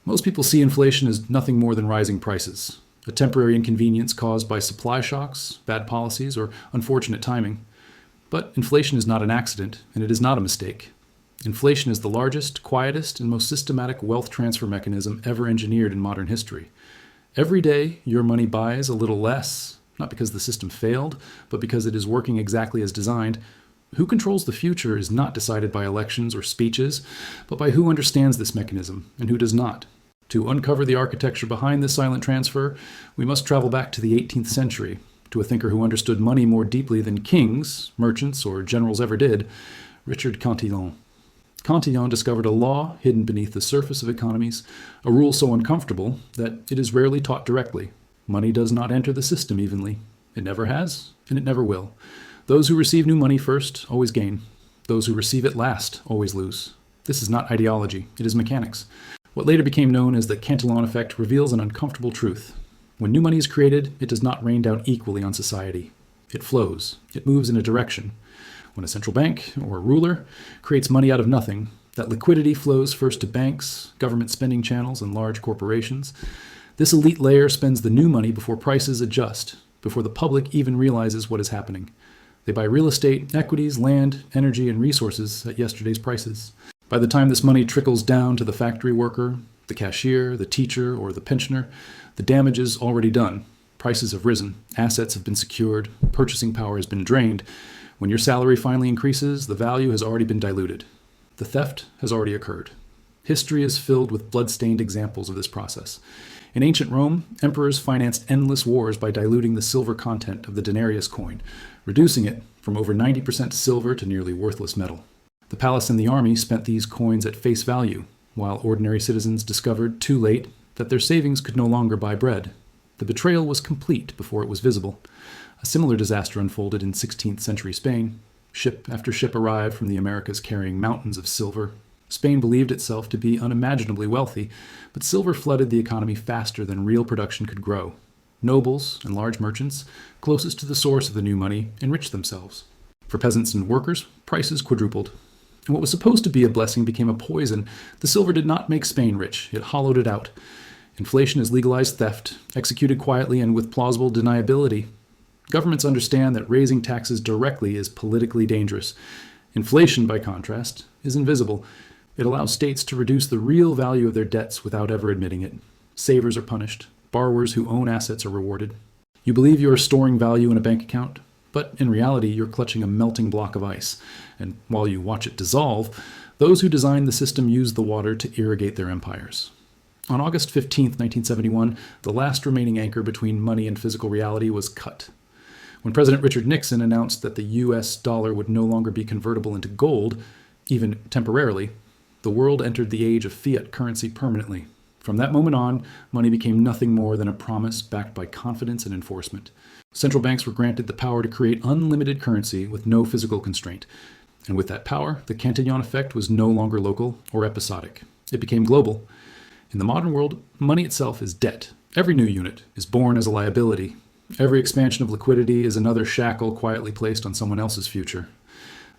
Most people see inflation as nothing more than rising prices, a temporary inconvenience caused by supply shocks, bad policies, or unfortunate timing. But inflation is not an accident, and it is not a mistake. Inflation is the largest, quietest, and most systematic wealth transfer mechanism ever engineered in modern history. Every day, your money buys a little less, not because the system failed, but because it is working exactly as designed. Who controls the future is not decided by elections or speeches, but by who understands this mechanism and who does not. To uncover the architecture behind this silent transfer, we must travel back to the 18th century, to a thinker who understood money more deeply than kings, merchants, or generals ever did, Richard Cantillon. Cantillon discovered a law hidden beneath the surface of economies, a rule so uncomfortable that it is rarely taught directly. Money does not enter the system evenly. It never has, and it never will. Those who receive new money first always gain. Those who receive it last always lose. This is not ideology, it is mechanics. What later became known as the Cantillon Effect reveals an uncomfortable truth. When new money is created, it does not rain down equally on society. It flows. It moves in a direction. When a central bank or a ruler creates money out of nothing, that liquidity flows first to banks, government spending channels, and large corporations. This elite layer spends the new money before prices adjust, before the public even realizes what is happening. They buy real estate, equities, land, energy, and resources at yesterday's prices. By the time this money trickles down to the factory worker, the cashier, the teacher, or the pensioner, the damage is already done. Prices have risen, assets have been secured, purchasing power has been drained. When your salary finally increases, the value has already been diluted. The theft has already occurred. History is filled with blood-stained examples of this process. In ancient Rome, emperors financed endless wars by diluting the silver content of the denarius coin, reducing it from over 90% silver to nearly worthless metal. The palace and the army spent these coins at face value, while ordinary citizens discovered, too late, that their savings could no longer buy bread. The betrayal was complete before it was visible. A similar disaster unfolded in 16th century Spain. Ship after ship arrived from the Americas carrying mountains of silver. Spain believed itself to be unimaginably wealthy, but silver flooded the economy faster than real production could grow. Nobles and large merchants, closest to the source of the new money, enriched themselves. For peasants and workers, prices quadrupled. And what was supposed to be a blessing became a poison. The silver did not make Spain rich, it hollowed it out. Inflation is legalized theft, executed quietly and with plausible deniability. Governments understand that raising taxes directly is politically dangerous. Inflation, by contrast, is invisible. It allows states to reduce the real value of their debts without ever admitting it. Savers are punished. Borrowers who own assets are rewarded. You believe you are storing value in a bank account, but in reality you're clutching a melting block of ice. And while you watch it dissolve, those who designed the system use the water to irrigate their empires. On August 15, 1971, the last remaining anchor between money and physical reality was cut. When President Richard Nixon announced that the US dollar would no longer be convertible into gold, even temporarily, the world entered the age of fiat currency permanently. From that moment on, money became nothing more than a promise backed by confidence and enforcement. Central banks were granted the power to create unlimited currency with no physical constraint. And with that power, the Cantillon Effect was no longer local or episodic. It became global. In the modern world, money itself is debt. Every new unit is born as a liability. Every expansion of liquidity is another shackle quietly placed on someone else's future.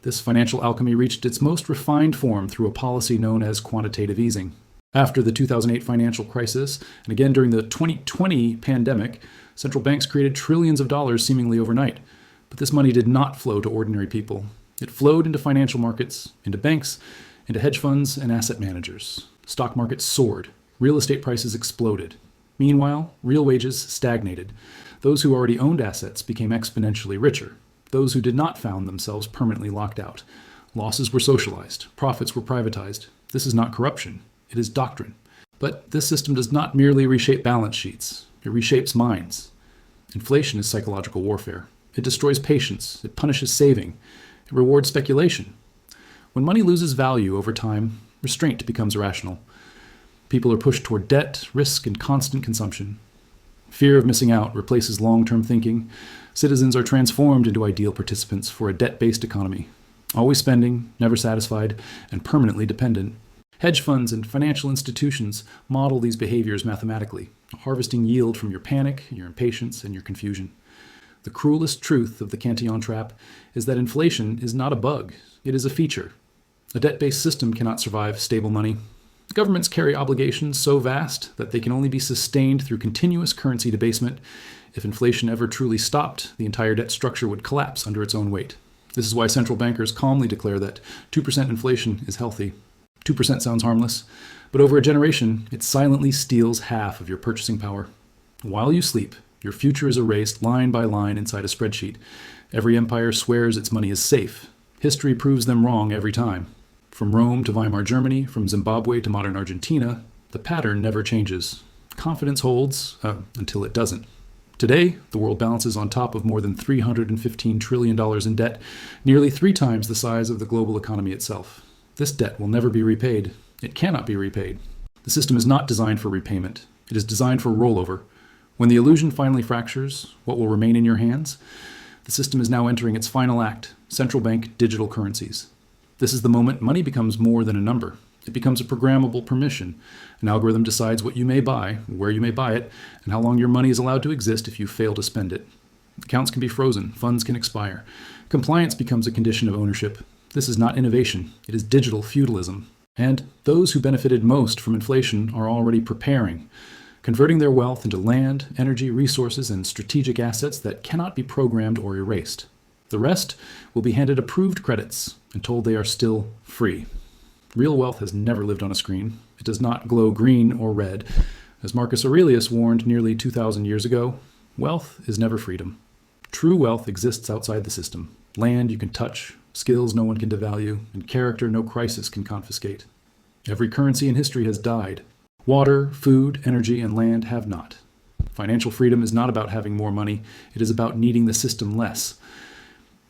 This financial alchemy reached its most refined form through a policy known as quantitative easing. After the 2008 financial crisis, and again during the 2020 pandemic, central banks created trillions of dollars seemingly overnight. But this money did not flow to ordinary people. It flowed into financial markets, into banks, into hedge funds and asset managers. Stock markets soared. Real estate prices exploded. Meanwhile, real wages stagnated. Those who already owned assets became exponentially richer. Those who did not found themselves permanently locked out. Losses were socialized. Profits were privatized. This is not corruption. It is doctrine. But this system does not merely reshape balance sheets. It reshapes minds. Inflation is psychological warfare. It destroys patience. It punishes saving. It rewards speculation. When money loses value over time, restraint becomes irrational. People are pushed toward debt, risk, and constant consumption. Fear of missing out replaces long-term thinking. Citizens are transformed into ideal participants for a debt-based economy, always spending, never satisfied, and permanently dependent. Hedge funds and financial institutions model these behaviors mathematically, harvesting yield from your panic, your impatience, and your confusion. The cruelest truth of the Cantillon trap is that inflation is not a bug, it is a feature. A debt-based system cannot survive stable money. Governments carry obligations so vast that they can only be sustained through continuous currency debasement. If inflation ever truly stopped, the entire debt structure would collapse under its own weight. This is why central bankers calmly declare that 2% inflation is healthy. 2% sounds harmless, but over a generation, it silently steals half of your purchasing power. While you sleep, your future is erased line by line inside a spreadsheet. Every empire swears its money is safe. History proves them wrong every time. From Rome to Weimar Germany, from Zimbabwe to modern Argentina, the pattern never changes. Confidence holds until it doesn't. Today, the world balances on top of more than $315 trillion in debt, nearly 3 times the size of the global economy itself. This debt will never be repaid. It cannot be repaid. The system is not designed for repayment. It is designed for rollover. When the illusion finally fractures, what will remain in your hands? The system is now entering its final act, central bank digital currencies. This is the moment money becomes more than a number. It becomes a programmable permission. An algorithm decides what you may buy, where you may buy it, and how long your money is allowed to exist if you fail to spend it. Accounts can be frozen, funds can expire. Compliance becomes a condition of ownership. This is not innovation, it is digital feudalism. And those who benefited most from inflation are already preparing, converting their wealth into land, energy, resources, and strategic assets that cannot be programmed or erased. The rest will be handed approved credits and told they are still free. Real wealth has never lived on a screen. It does not glow green or red. As Marcus Aurelius warned nearly 2,000 years ago, wealth is never freedom. True wealth exists outside the system. Land you can touch, skills no one can devalue, and character no crisis can confiscate. Every currency in history has died. Water, food, energy, and land have not. Financial freedom is not about having more money. It is about needing the system less.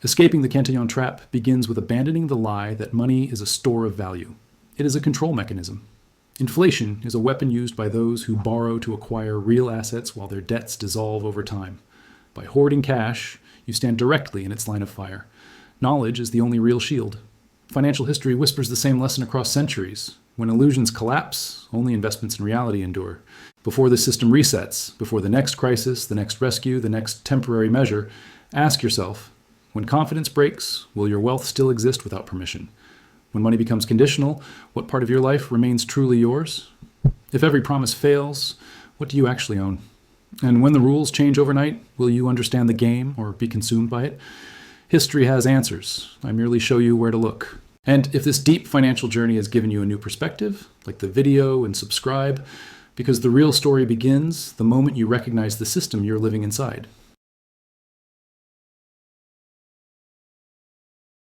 Escaping the Cantillon trap begins with abandoning the lie that money is a store of value. It is a control mechanism. Inflation is a weapon used by those who borrow to acquire real assets while their debts dissolve over time. By hoarding cash, you stand directly in its line of fire. Knowledge is the only real shield. Financial history whispers the same lesson across centuries. When illusions collapse, only investments in reality endure. Before the system resets, before the next crisis, the next rescue, the next temporary measure, ask yourself, when confidence breaks, will your wealth still exist without permission? When money becomes conditional, what part of your life remains truly yours? If every promise fails, what do you actually own? And when the rules change overnight, will you understand the game or be consumed by it? History has answers. I merely show you where to look. And if this deep financial journey has given you a new perspective, like the video and subscribe, because the real story begins the moment you recognize the system you're living inside.